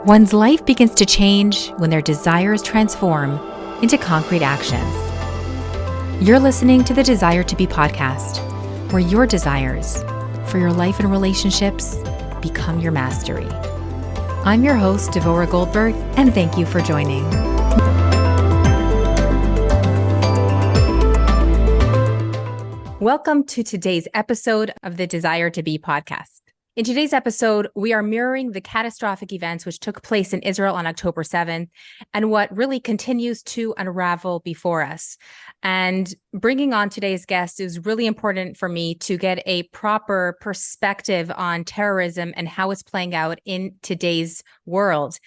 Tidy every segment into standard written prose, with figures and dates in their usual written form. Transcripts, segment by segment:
One's life begins to change when their desires transform into concrete actions. You're listening to the Desire to Be podcast, where your desires for your life and relationships become your mastery. I'm your host, Devorah Goldberg, and thank you for joining. Welcome to today's episode of the Desire to Be podcast. In today's episode, we are mirroring the catastrophic events which took place in Israel on October 7th and what really continues to unravel before us. And bringing on today's guest is really important for me to get a proper perspective on terrorism and how it's playing out in today's world.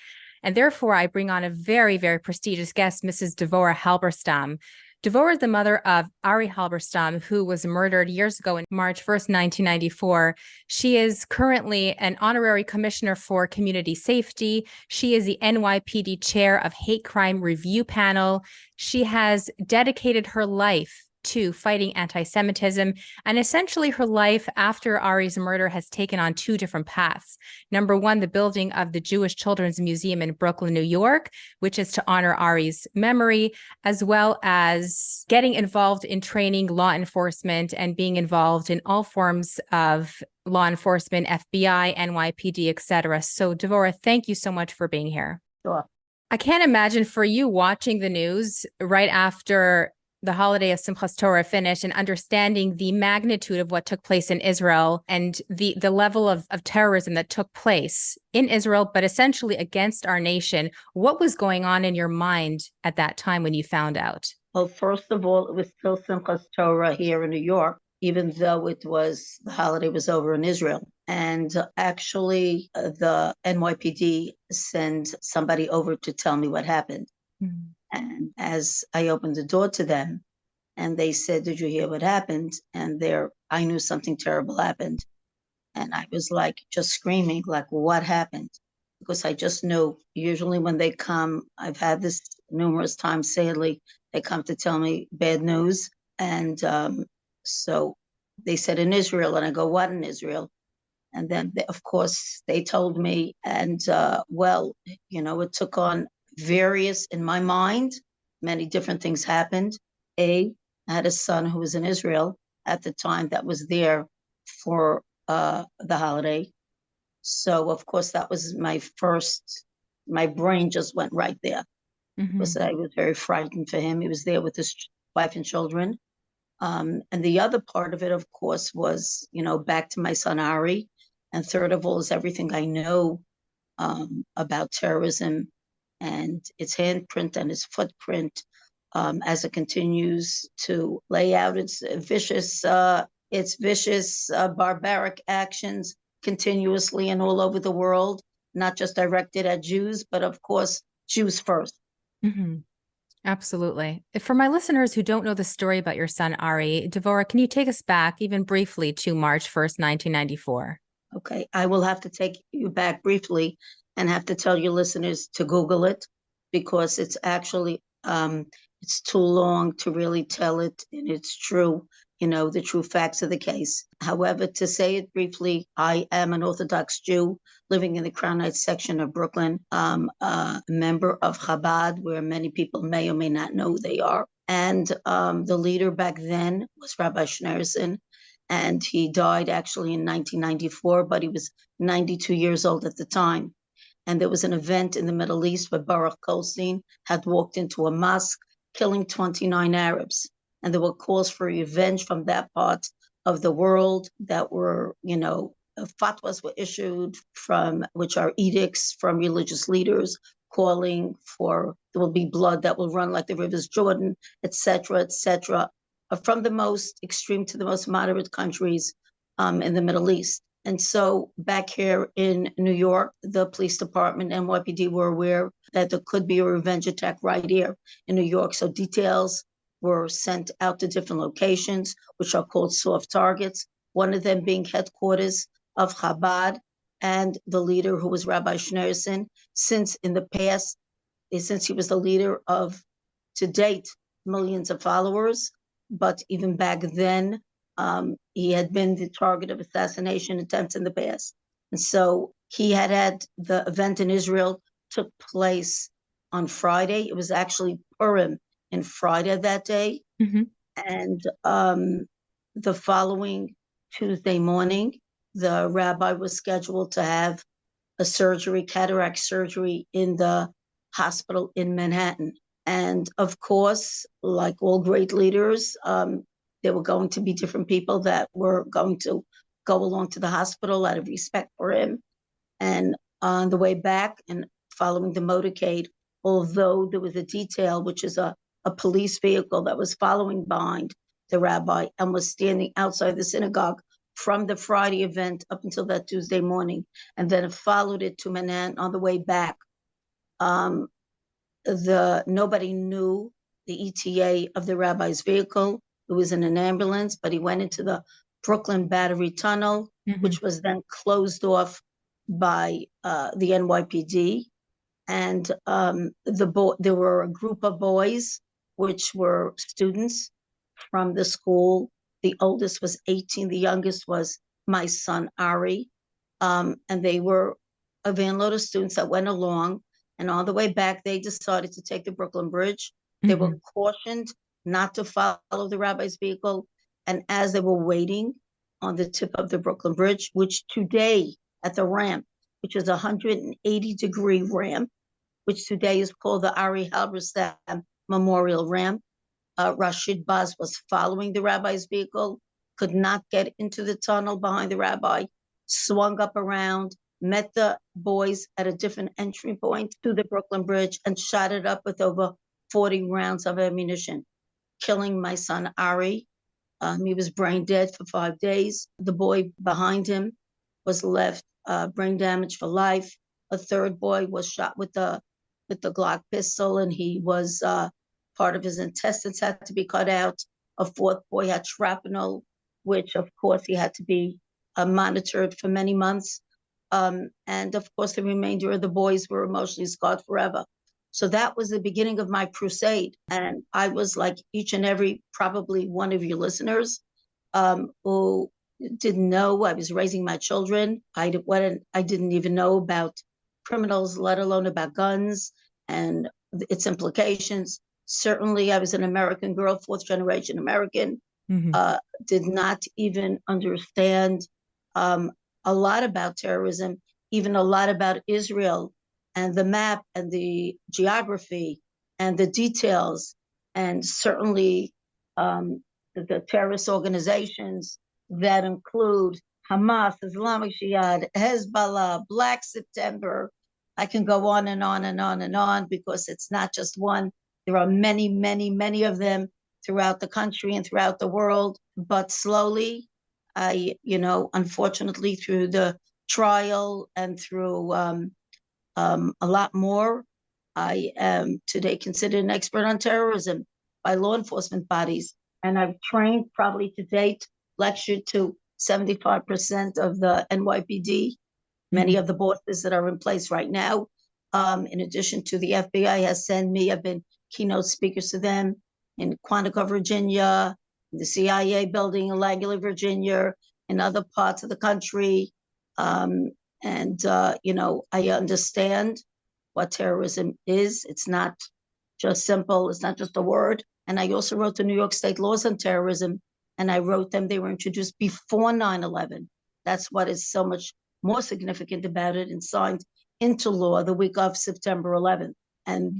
And therefore, I bring on a very, very prestigious guest, Mrs. Devorah Halberstam. Devorah is the mother of Ari Halberstam, who was murdered years ago in March 1st, 1994. She is currently an honorary commissioner for community safety. She is the NYPD chair of Hate Crime Review Panel. She has dedicated her life to fighting anti-Semitism, and essentially her life after Ari's murder has taken on two different paths. Number one, the building of the Jewish Children's Museum in Brooklyn, New York, which is to honor Ari's memory, as well as getting involved in training law enforcement and being involved in all forms of law enforcement, FBI, NYPD, etc. So Devorah, thank you so much for being here. Sure. I can't imagine for you watching the news right after the holiday of Simchas Torah finished and understanding the magnitude of what took place in Israel and the level of terrorism that took place in Israel, but essentially against our nation. What was going on in your mind at that time when you found out? Well, first of all, it was still Simchas Torah here in New York, even though the holiday was over in Israel. And actually, the NYPD sent somebody over to tell me what happened. Mm-hmm. And as I opened the door to them, and they said, "Did you hear what happened?" And I knew something terrible happened. And I was like, just screaming, like, what happened? Because I just knew, usually when they come, I've had this numerous times, sadly, they come to tell me bad news. And so they said in Israel, and I go, what in Israel? And then, of course, they told me, and it took on various, in my mind, many different things happened. I had a son who was in Israel at the time that was there for the holiday. So, of course, that was my brain just went right there. Mm-hmm. Because I was very frightened for him. He was there with his wife and children. And the other part of it, of course, was, back to my son Ari. And third of all is everything I know about terrorism and its handprint and its footprint as it continues to lay out its vicious, barbaric actions continuously and all over the world, not just directed at Jews, but of course, Jews first. Mm-hmm. Absolutely. For my listeners who don't know the story about your son, Ari, Devorah, can you take us back even briefly to March 1st, 1994? Okay, I will have to take you back briefly and have to tell your listeners to Google it because it's actually, it's too long to really tell it and it's true, the true facts of the case. However, to say it briefly, I am an Orthodox Jew living in the Crown Heights section of Brooklyn, a member of Chabad, where many people may or may not know who they are. And the leader back then was Rabbi Schneerson. And he died actually in 1994, but he was 92 years old at the time. And there was an event in the Middle East where Baruch Goldstein had walked into a mosque, killing 29 Arabs. And there were calls for revenge from that part of the world that were, fatwas were issued which are edicts from religious leaders calling for, there will be blood that will run like the rivers Jordan, etc., from the most extreme to the most moderate countries in the Middle East. And so back here in New York, the police department, NYPD, were aware that there could be a revenge attack right here in New York. So details were sent out to different locations, which are called soft targets, one of them being headquarters of Chabad and the leader who was Rabbi Schneerson, since in the past, since he was the leader of, to date, millions of followers. But even back then, he had been the target of assassination attempts in the past. And so he had the event in Israel took place on Friday. It was actually Purim in Friday that day. Mm-hmm. And the following Tuesday morning, the rabbi was scheduled to have a surgery, cataract surgery, in the hospital in Manhattan. And of course, like all great leaders, there were going to be different people that were going to go along to the hospital out of respect for him. And on the way back and following the motorcade, although there was a detail, which is a police vehicle that was following behind the rabbi and was standing outside the synagogue from the Friday event up until that Tuesday morning, and then followed it to Manhattan on the way back. Nobody knew the ETA of the rabbi's vehicle. It was in an ambulance, but he went into the Brooklyn Battery Tunnel, Mm-hmm. which was then closed off by the NYPD. And there were a group of boys, which were students from the school. The oldest was 18, the youngest was my son, Ari. And they were a van load of students that went along. And on the way back, they decided to take the Brooklyn Bridge. Mm-hmm. They were cautioned not to follow the rabbi's vehicle. And as they were waiting on the tip of the Brooklyn Bridge, which today at the ramp, which is a 180-degree ramp, which today is called the Ari Halberstam Memorial Ramp, Rashid Baz was following the rabbi's vehicle, could not get into the tunnel behind the rabbi, swung up around, met the boys at a different entry point to the Brooklyn Bridge, and shot it up with over 40 rounds of ammunition, killing my son Ari. He was brain dead for 5 days. The boy behind him was left brain damage for life. A third boy was shot with the Glock pistol, and he was part of his intestines had to be cut out. A fourth boy had shrapnel, which of course he had to be monitored for many months. And of course, the remainder of the boys were emotionally scarred forever. So that was the beginning of my crusade. And I was like each and every, probably one of your listeners, who didn't know I was raising my children. I didn't even know about criminals, let alone about guns and its implications. Certainly, I was an American girl, fourth generation American, Mm-hmm. did not even understand a lot about terrorism, even a lot about Israel and the map and the geography and the details, and certainly the terrorist organizations that include Hamas, Islamic Jihad, Hezbollah, Black September. I can go on and on and on and on because it's not just one. There are many, many, many of them throughout the country and throughout the world. But slowly, unfortunately, through the trial and through a lot more, I am today considered an expert on terrorism by law enforcement bodies. And I've trained probably to date, lectured to 75% of the NYPD, many Mm-hmm. of the bosses that are in place right now. In addition to the FBI has sent me, I've been keynote speakers to them in Quantico, Virginia, the CIA building in Langley, Virginia, in other parts of the country. I understand what terrorism is. It's not just simple. It's not just a word. And I also wrote the New York State laws on terrorism, and I wrote them. They were introduced before 9/11. That's what is so much more significant about it, and signed into law the week of September 11th. And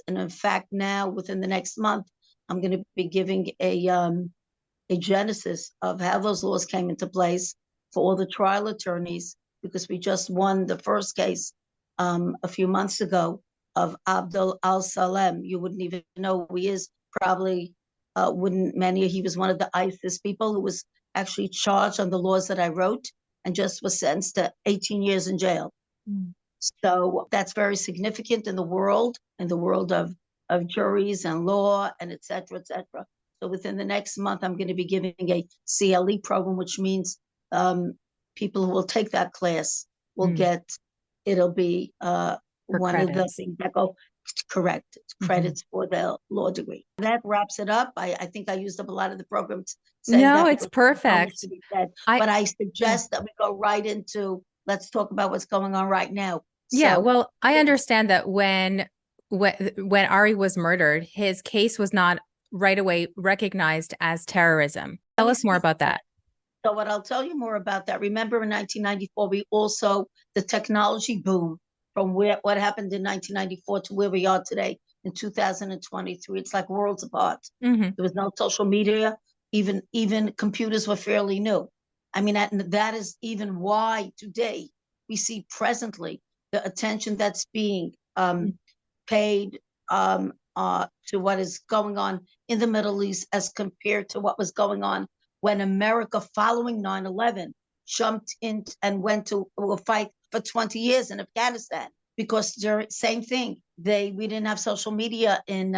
in fact, now within the next month, I'm going to be giving a genesis of how those laws came into place for all the trial attorneys, because we just won the first case a few months ago of Abdul al-Salem. You wouldn't even know who he is, probably wouldn't many. He was one of the ISIS people who was actually charged on the laws that I wrote and just was sentenced to 18 years in jail. Mm. So that's very significant in the world of juries and law and et cetera, et cetera. So within the next month, I'm going to be giving a CLE program, which means people who will take that class will it'll be one credits. Of the things that go correct. It's credits for the law degree. That wraps it up. I think I used up a lot of the programs. No, it's perfect. But I suggest that we go right into let's talk about what's going on right now. Yeah, So, well, I understand that when Ari was murdered, his case was not right away recognized as terrorism. let Tell me us more speak. about that. So what I'll tell you more about that, remember in 1994, the technology boom from what happened in 1994 to where we are today in 2023, it's like worlds apart. Mm-hmm. There was no social media, even computers were fairly new. I mean, that is even why today we see presently the attention that's being paid to what is going on in the Middle East as compared to what was going on when America, following 9/11, jumped in and went to a fight for 20 years in Afghanistan. Because same thing, we didn't have social media in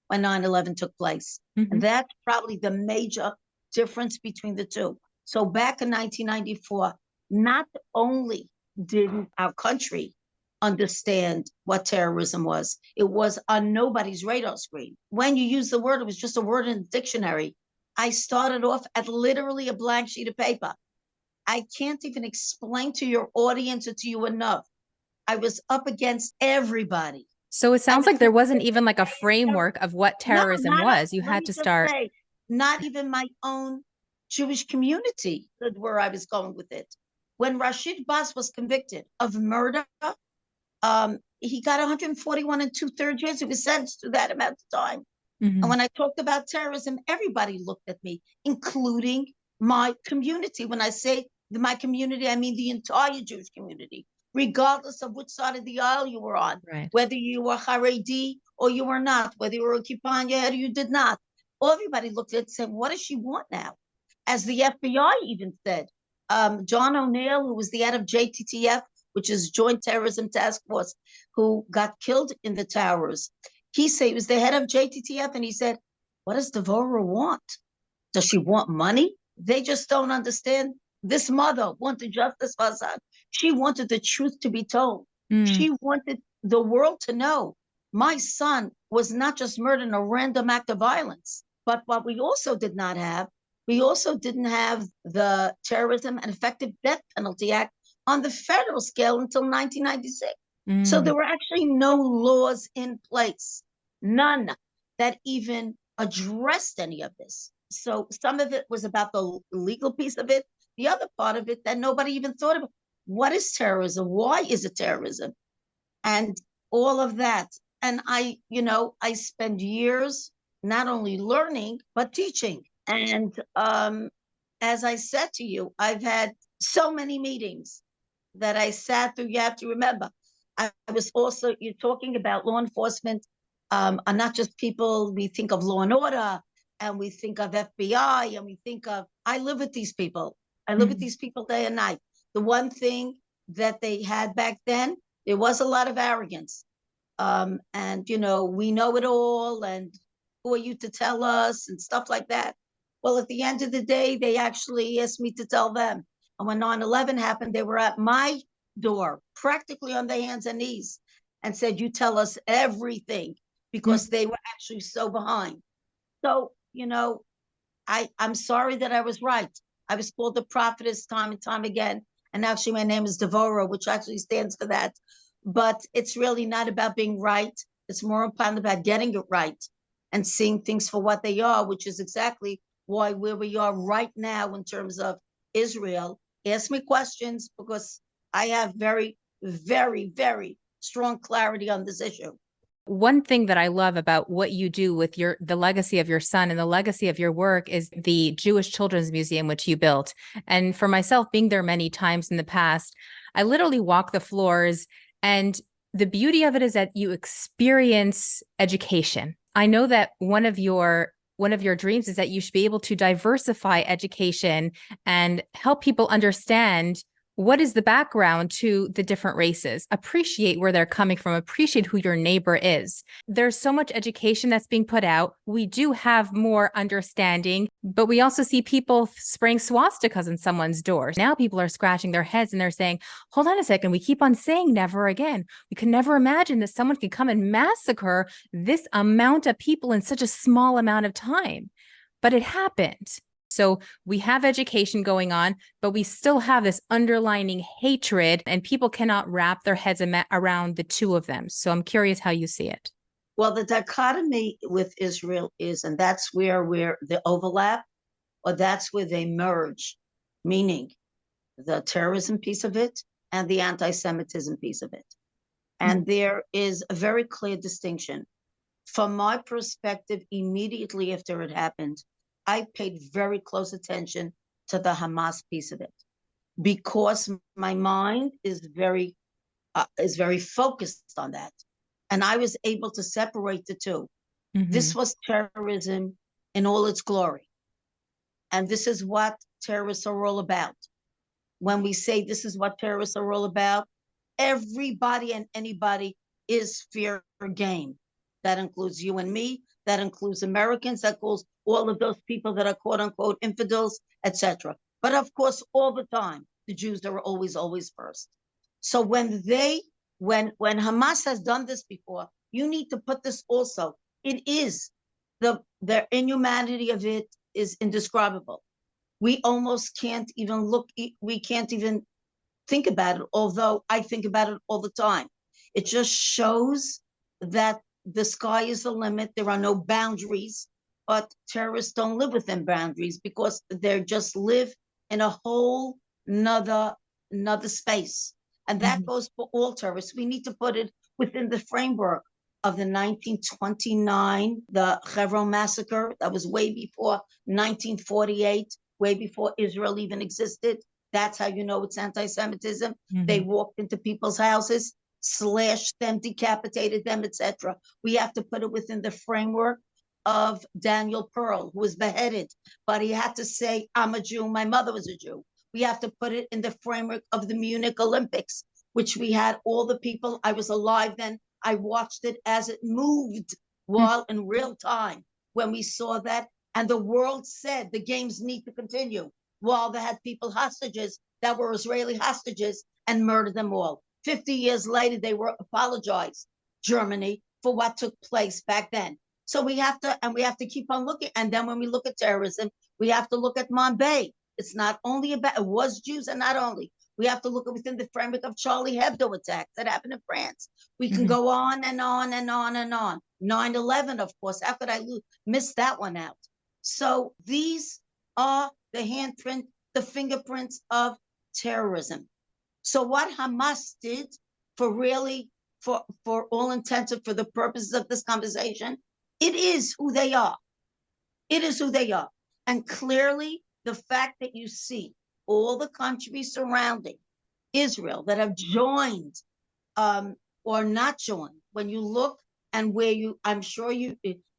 when 9/11 took place. Mm-hmm. And that's probably the major difference between the two. So back in 1994, not only did our country understand what terrorism was, it was on nobody's radar screen. When you use the word, it was just a word in the dictionary. I started off at literally a blank sheet of paper. I can't even explain to your audience or to you enough. I was up against everybody. So it sounds like there wasn't even like a framework of what terrorism was. You had to start. Not even my own Jewish community where I was going with it. When Rashid Bas was convicted of murder, he got 141 and 2/3 years. He was sentenced to that amount of time. Mm-hmm. And when I talked about terrorism, everybody looked at me, including my community. When I say my community, I mean the entire Jewish community, regardless of which side of the aisle you were on, Right. whether you were Haredi or you were not, whether you were a kippah on your head or you did not. Everybody looked at it and said, what does she want now? As the FBI even said, John O'Neill, who was the head of JTTF, which is Joint Terrorism Task Force, who got killed in the towers. He was the head of JTTF, and he said, what does Devorah want? Does she want money? They just don't understand. This mother wanted justice for her son. She wanted the truth to be told. She wanted the world to know my son was not just murdered in a random act of violence. But what we also did not have, we also didn't have the Terrorism and Effective Death Penalty Act on the federal scale until 1996. So there were actually no laws in place, none that even addressed any of this. So some of it was about the legal piece of it. The other part of it that nobody even thought about, what is terrorism? Why is it terrorism? And all of that. And I spend years not only learning, but teaching. And as I said to you, I've had so many meetings that I sat through. You have to remember, I was also, you're talking about law enforcement, are not just people, we think of law and order, and we think of FBI, and I live with these people. I live with these people day and night. The one thing that they had back then, there was a lot of arrogance. And, we know it all, and who are you to tell us, and stuff like that. Well, at the end of the day, they actually asked me to tell them. And when 9/11 happened, they were at my door, practically on their hands and knees, and said, you tell us everything, because they were actually so behind. So, I'm sorry that I was right. I was called the prophetess time and time again. And actually, my name is Devorah, which actually stands for that. But it's really not about being right. It's more about getting it right and seeing things for what they are, which is exactly why where we are right now in terms of Israel. Ask me questions, because I have very, very, very strong clarity on this issue. One thing that I love about what you do with the legacy of your son and the legacy of your work is the Jewish Children's Museum, which you built. And for myself, being there many times in the past, I literally walk the floors, and the beauty of it is that you experience education. I know that one of your dreams is that you should be able to diversify education and help people understand what is the background to the different races, appreciate where they're coming from, appreciate who your neighbor is. There's so much education that's being put out. We do have more understanding, but we also see people spraying swastikas in someone's doors. Now people are scratching their heads and they're saying, hold on a second, we keep on saying never again. We can never imagine that someone can come and massacre this amount of people in such a small amount of time. But it happened. So we have education going on, but we still have this underlining hatred, and people cannot wrap their heads around the two of them. So I'm curious how you see it. Well, the dichotomy with Israel is, and that's where the overlap, or that's where they merge, meaning the terrorism piece of it and the anti-Semitism piece of it. And there is a very clear distinction. From my perspective, immediately after it happened, I paid very close attention to the Hamas piece of it because my mind is very focused on that. And I was able to separate the two. This was terrorism in all its glory. And this is what terrorists are all about. When we say this is what terrorists are all about, everybody and anybody is fair game. That includes you and me. That includes Americans. That includes all of those people that are quote unquote infidels, etc. But of course, all the time, the Jews are always first. So when Hamas has done this before, you need to put this also. It is the inhumanity of it is indescribable. We almost can't even look. We can't even think about it, although I think about it all the time. It just shows that the sky is the limit. There are no boundaries, but terrorists don't live within boundaries because they just live in a whole another space. And that goes for all terrorists. We need to put it within the framework of the 1929, the Hebron massacre. That was way before 1948, way before Israel even existed. That's how you know it's anti-Semitism. They walked into people's houses, slashed them, decapitated them, etc. We have to put it within the framework of Daniel Pearl, who was beheaded, but he had to say, I'm a Jew, my mother was a Jew. We have to put it in the framework of the Munich Olympics, which we had all the people. I was alive then. I watched it as it moved while in real time when we saw that. And the world said the games need to continue while they had people hostages that were Israeli hostages and murdered them all. 50 years later, they were apologized, Germany, for what took place back then. So we have to keep on looking. And then when we look at terrorism, we have to look at Mumbai. It's not only about, it was Jews, and not only. We have to look within the framework of Charlie Hebdo attacks that happened in France. We can go on and on and on and on. 9/11, of course. How could I miss that one out? So these are the handprint, the fingerprints of terrorism. So what Hamas did for all intents and for the purposes of this conversation, it is who they are. It is who they are. And clearly, the fact that you see all the countries surrounding Israel that have joined or not joined, when you look and I'm sure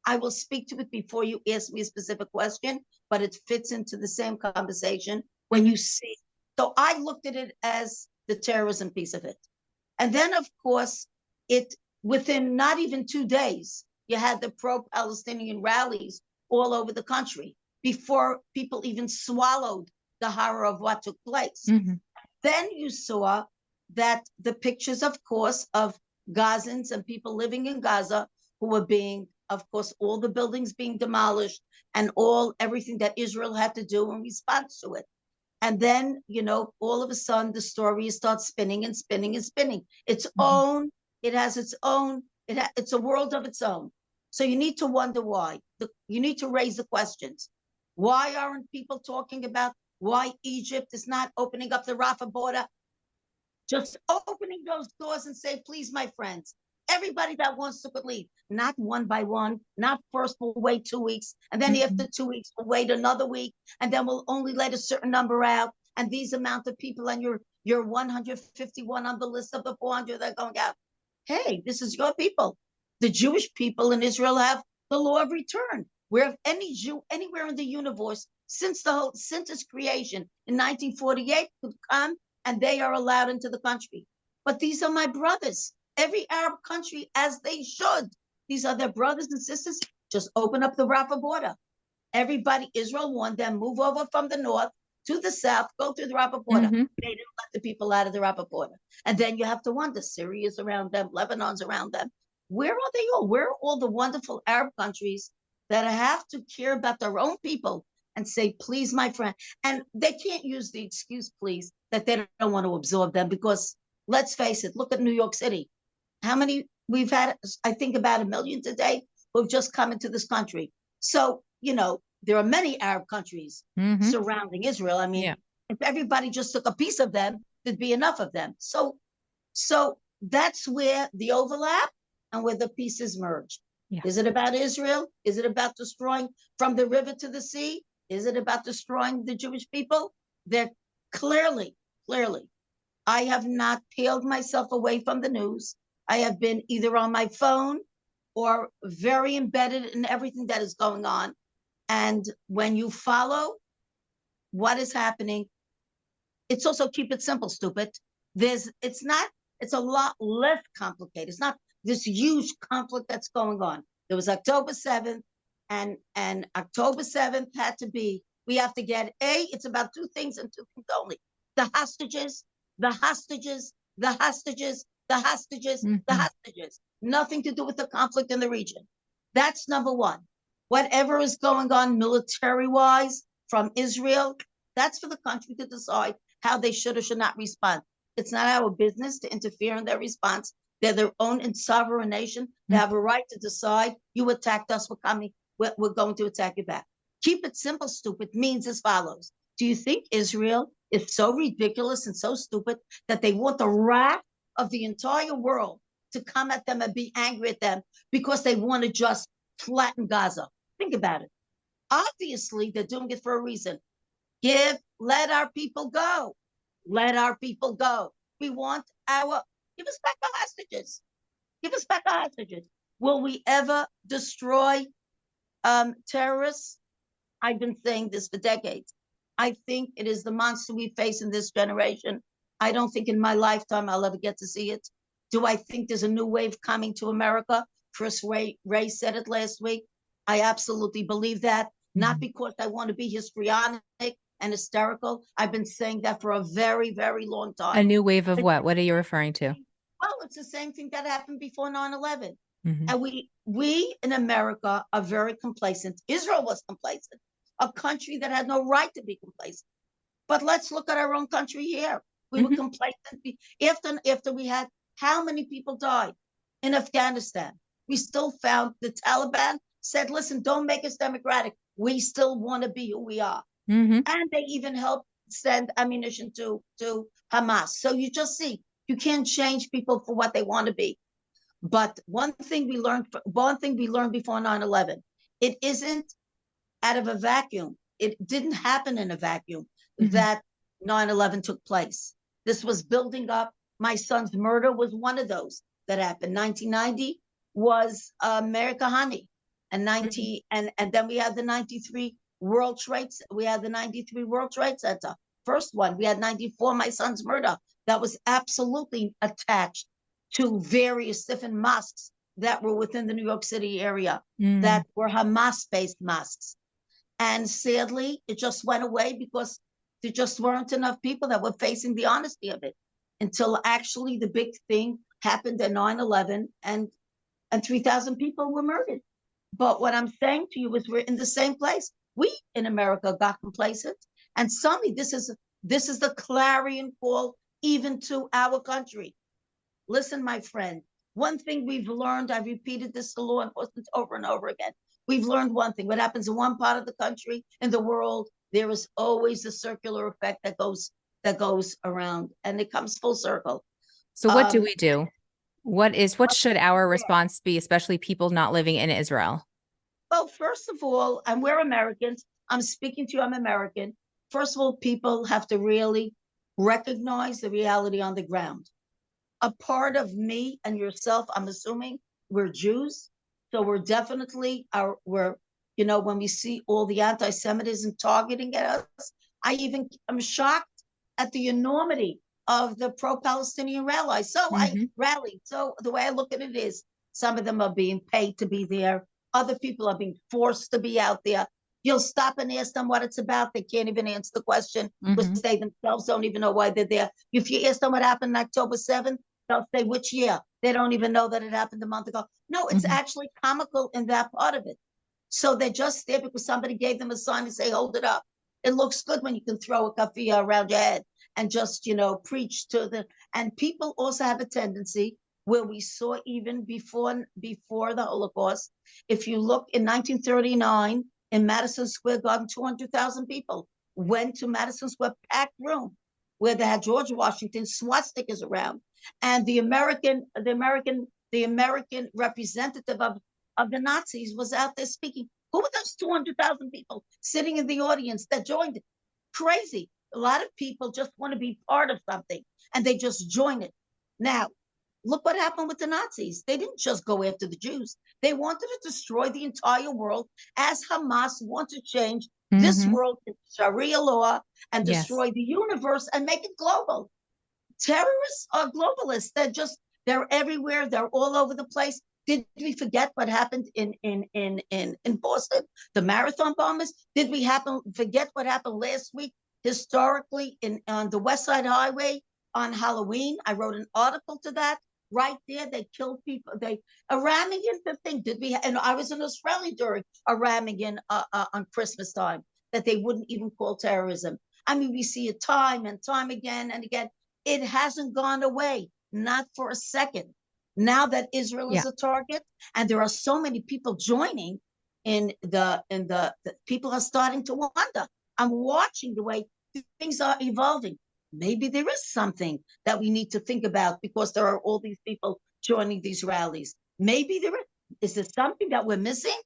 I will speak to it before you ask me a specific question, but it fits into the same conversation when you see. So I looked at it as the terrorism piece of it. And then, of course, within not even 2 days, you had the pro-Palestinian rallies all over the country before people even swallowed the horror of what took place. Then you saw that the pictures, of course, of Gazans and people living in Gaza who were being, of course, all the buildings being demolished and everything that Israel had to do in response to it. And then, all of a sudden the story starts spinning and spinning and spinning. It has its own, it's a world of its own. So you need to wonder why. You need to raise the questions. Why aren't people talking about why Egypt is not opening up the Rafah border? Just opening those doors and say, please, my friends, everybody that wants to could leave, not one by one, not first we'll wait 2 weeks, and then after 2 weeks we'll wait another week, and then we'll only let a certain number out, and these amount of people, and you're 151 on the list of the 400 that are going out. Hey, this is your people. The Jewish people in Israel have the law of return, where if any Jew anywhere in the universe since its creation in 1948 could come and they are allowed into the country. But these are my brothers. Every Arab country, as they should. These are their brothers and sisters. Just open up the Rafah border. Everybody, Israel warned them, move over from the north to the south, go through the Rafah border. They didn't let the people out of the Rafah border. And then you have to wonder, Syria's around them, Lebanon's around them. Where are they all? Where are all the wonderful Arab countries that have to care about their own people and say, please, my friend. And they can't use the excuse, please, that they don't want to absorb them, because let's face it, look at New York City. How many we've had? I think about 1 million today who've just come into this country. So, there are many Arab countries surrounding Israel. I mean, if everybody just took a piece of them, there'd be enough of them. So that's where the overlap and where the pieces merge. Yeah. Is it about Israel? Is it about destroying from the river to the sea? Is it about destroying the Jewish people? They're clearly. I have not peeled myself away from the news. I have been either on my phone or very embedded in everything that is going on. And when you follow what is happening, it's also, keep it simple, stupid. It's a lot less complicated. It's not this huge conflict that's going on. There was October 7th, and October 7th had to be, we have to get it's about two things and two things only. The hostages. Nothing to do with the conflict in the region. That's number one. Whatever is going on military-wise from Israel, that's for the country to decide how they should or should not respond. It's not our business to interfere in their response. They're their own sovereign nation. They have a right to decide, you attacked us, we're going to attack you back. Keep it simple, stupid, means as follows. Do you think Israel is so ridiculous and so stupid that they want the wrath of the entire world to come at them and be angry at them because they want to just flatten Gaza? Think about it. Obviously, they're doing it for a reason. Let our people go. Let our people go. We want give us back our hostages. Give us back our hostages. Will we ever destroy terrorists? I've been saying this for decades. I think it is the monster we face in this generation. I don't think in my lifetime I'll ever get to see it. Do I think there's a new wave coming to America? Chris Ray said it last week. I absolutely believe that. Not because I want to be histrionic and hysterical. I've been saying that for a very, very long time. A new wave of what? What are you referring to? Well, it's the same thing that happened before 9/11. And we in America are very complacent. Israel was complacent, a country that had no right to be complacent. But let's look at our own country here. We were complacent after we had, how many people died in Afghanistan? We still found the Taliban said, listen, don't make us democratic. We still want to be who we are. And they even helped send ammunition to Hamas. So you just see, you can't change people for what they want to be. But one thing we learned before 9/11, it isn't out of a vacuum. It didn't happen in a vacuum that 9/11 took place. This was building up. My son's murder was one of those that happened. 1990 was Meir Kahane, and then we had the 93 World Trade. We had the 93 World Trade Center. First one. We had 94, my son's murder. That was absolutely attached to various different mosques that were within the New York City area that were Hamas-based mosques. And sadly, it just went away because there just weren't enough people that were facing the honesty of it until actually the big thing happened at 9/11 and 3,000 people were murdered. But what I'm saying to you is we're in the same place. We in America got complacent, and suddenly this is the clarion call even to our country. Listen, my friend, one thing we've learned, I've repeated this to law enforcement over and over again. We've learned one thing. What happens in one part of the country, in the world, there is always a circular effect that goes around, and it comes full circle. So what do we do? What should our response be, especially people not living in Israel? Well, first of all, and we're Americans. I'm speaking to you, I'm American. First of all, people have to really recognize the reality on the ground. A part of me and yourself, I'm assuming, we're Jews. So we're definitely, when we see all the anti-Semitism targeting at us, I'm shocked at the enormity of the pro-Palestinian rallies. So I rallied. So the way I look at it is, some of them are being paid to be there. Other people are being forced to be out there. You'll stop and ask them what it's about. They can't even answer the question because they themselves don't even know why they're there. If you ask them what happened on October 7th, they'll say which year. They don't even know that it happened a month ago. No, it's actually comical in that part of it. So they're just there because somebody gave them a sign and say, hold it up. It looks good when you can throw a kafia around your head and just, preach to the, and people also have a tendency where we saw even before the Holocaust. If you look in 1939 in Madison Square Garden, 200,000 people went to Madison Square, packed room, where they had George Washington swastikas around, and the American representative of the Nazis was out there speaking. Who were those 200,000 people sitting in the audience that joined it? Crazy. A lot of people just want to be part of something and they just join it. Now, look what happened with the Nazis. They didn't just go after the Jews. They wanted to destroy the entire world, as Hamas wants to change this world into Sharia law and Yes. destroy the universe and make it global. Terrorists are globalists. They're everywhere. They're all over the place. Did we forget what happened in Boston, the marathon bombers? Did we forget what happened last week historically on the West Side Highway on Halloween? I wrote an article to that. Right there, they killed people. A ramming in the thing. And I was in Australia during a ramming in on Christmas time that they wouldn't even call terrorism. I mean, we see it time and time again and again. It hasn't gone away, not for a second. Now that Israel is a target, and there are so many people joining the people are starting to wonder. I'm watching the way things are evolving. Maybe there is something that we need to think about because there are all these people joining these rallies. Maybe there is there something that we're missing?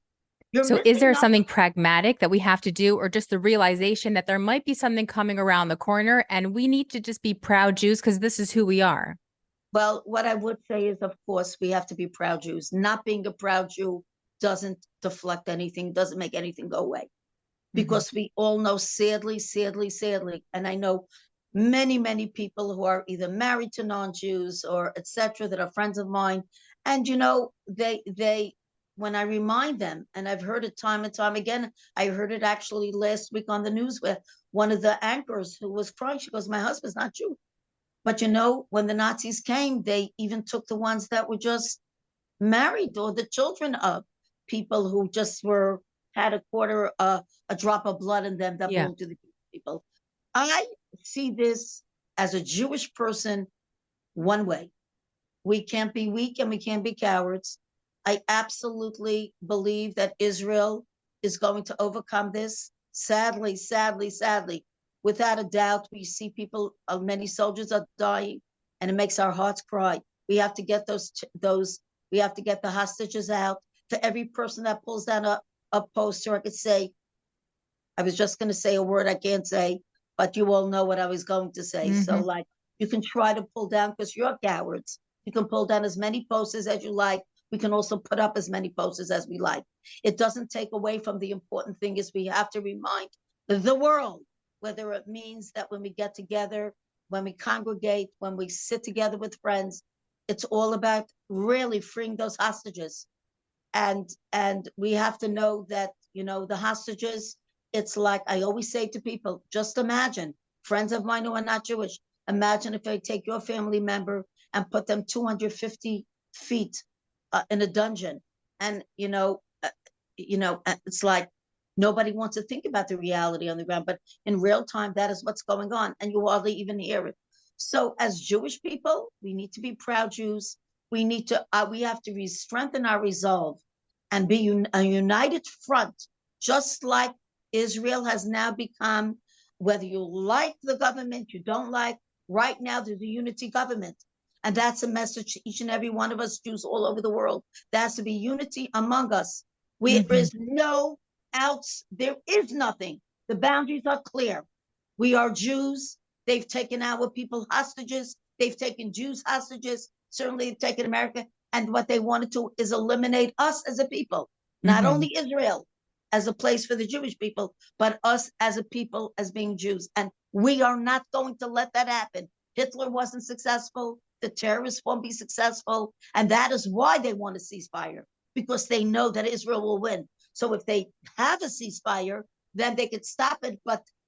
So is there something pragmatic that we have to do, or just the realization that there might be something coming around the corner and we need to just be proud Jews because this is who we are? Well, what I would say is, of course, we have to be proud Jews. Not being a proud Jew doesn't deflect anything, doesn't make anything go away. Because we all know, sadly, and I know many, many people who are either married to non-Jews or etc. that are friends of mine. And, they when I remind them, and I've heard it time and time again, I heard it actually last week on the news where one of the anchors who was crying, she goes, my husband's not Jew. But, when the Nazis came, they even took the ones that were just married or the children of people who just had a drop of blood in them that belonged to the people. I see this as a Jewish person one way. We can't be weak and we can't be cowards. I absolutely believe that Israel is going to overcome this. Sadly, without a doubt, we see people, many soldiers are dying, and it makes our hearts cry. We have to get we have to get the hostages out. For every person that pulls down a poster, I could say, I was just going to say a word I can't say, but you all know what I was going to say. So like, you can try to pull down, because you're cowards. You can pull down as many posters as you like. We can also put up as many posters as we like. It doesn't take away from the important thing is we have to remind the world, whether it means that when we get together, when we congregate, when we sit together with friends, it's all about really freeing those hostages. And we have to know that, the hostages, it's like I always say to people, just imagine, friends of mine who are not Jewish, imagine if I take your family member and put them 250 feet in a dungeon. And, it's like nobody wants to think about the reality on the ground, but in real time, that is what's going on. And you hardly even hear it. So as Jewish people, we need to be proud Jews. We have to strengthen our resolve and be a united front, just like Israel has now become, whether you like the government, you don't like, right now there's a unity government. And that's a message to each and every one of us Jews all over the world. There has to be unity among us. There is no outs. There is nothing. The boundaries are clear. We are Jews. They've taken our people hostages. They've taken Jews hostages. Certainly they've taken America. And what they wanted to is eliminate us as a people, not only Israel as a place for the Jewish people, but us as a people as being Jews. And we are not going to let that happen. Hitler wasn't successful. The terrorists won't be successful. And that is why they want a ceasefire, because they know that Israel will win. So if they have a ceasefire, then they could stop it.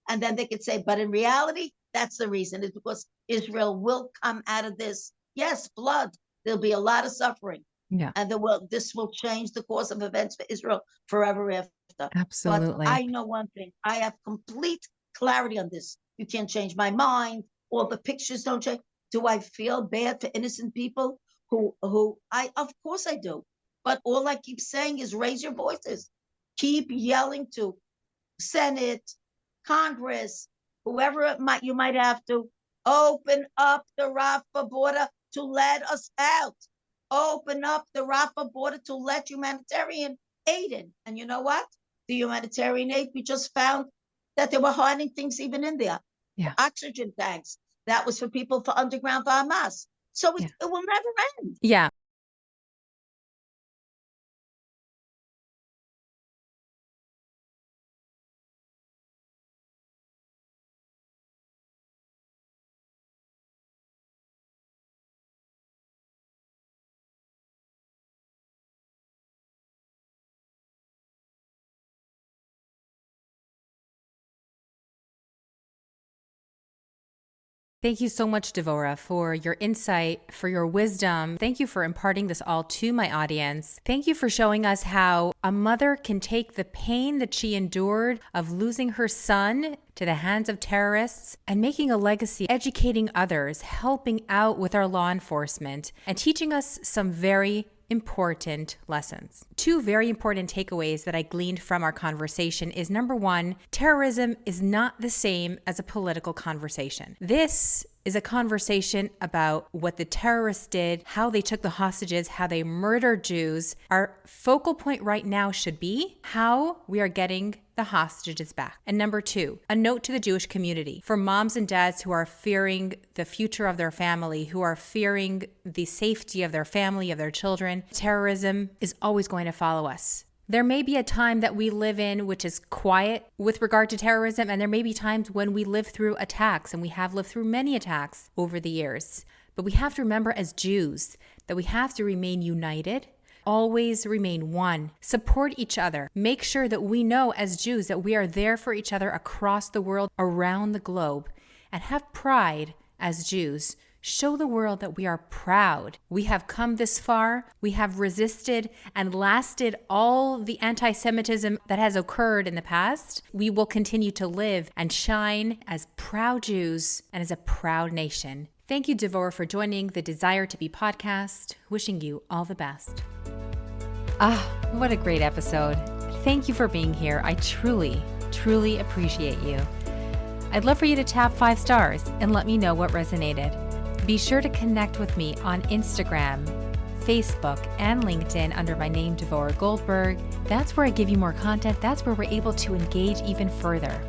And then they could say, but in reality, that's the reason. It's because Israel will come out of this. Yes, blood. There'll be a lot of suffering. Yeah, And this will change the course of events for Israel forever after. But absolutely. I know one thing. I have complete clarity on this. You can't change my mind. All the pictures don't change. Do I feel bad for innocent people of course I do. But all I keep saying is raise your voices. Keep yelling to Senate, Congress, whoever you might have to open up the Rafah border to let us out. Open up the Rafah border to let humanitarian aid in. And you know what? The humanitarian aid, we just found that they were hiding things even in there. Yeah. Oxygen tanks. That was for people for underground Hamas. So it will never end. Yeah. Thank you so much, Devorah, for your insight, for your wisdom. Thank you for imparting this all to my audience. Thank you for showing us how a mother can take the pain that she endured of losing her son to the hands of terrorists and making a legacy, educating others, helping out with our law enforcement, and teaching us some very important lessons. Two very important takeaways that I gleaned from our conversation is number one, terrorism is not the same as a political conversation. This is a conversation about what the terrorists did, how they took the hostages, how they murdered Jews. Our focal point right now should be how we are getting the hostages back. And number two, a note to the Jewish community for moms and dads who are fearing the future of their family, who are fearing the safety of their family, of their children. Terrorism is always going to follow us. There may be a time that we live in which is quiet with regard to terrorism, and there may be times when we live through attacks, and we have lived through many attacks over the years. But we have to remember as Jews that we have to remain united, always remain one, support each other, make sure that we know as Jews that we are there for each other across the world, around the globe, and have pride as Jews. Show the world that we are proud. We have come this far. We have resisted and lasted all the anti-Semitism that has occurred in the past. We will continue to live and shine as proud Jews and as a proud nation. Thank you, Devorah, for joining the Desire to Be podcast. Wishing you all the best. What a great episode. Thank you for being here. I truly, truly appreciate you. I'd love for you to tap 5 stars and let me know what resonated. Be sure to connect with me on Instagram, Facebook, and LinkedIn under my name, Devorah Goldberg. That's where I give you more content. That's where we're able to engage even further.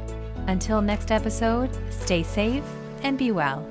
Until next episode, stay safe and be well.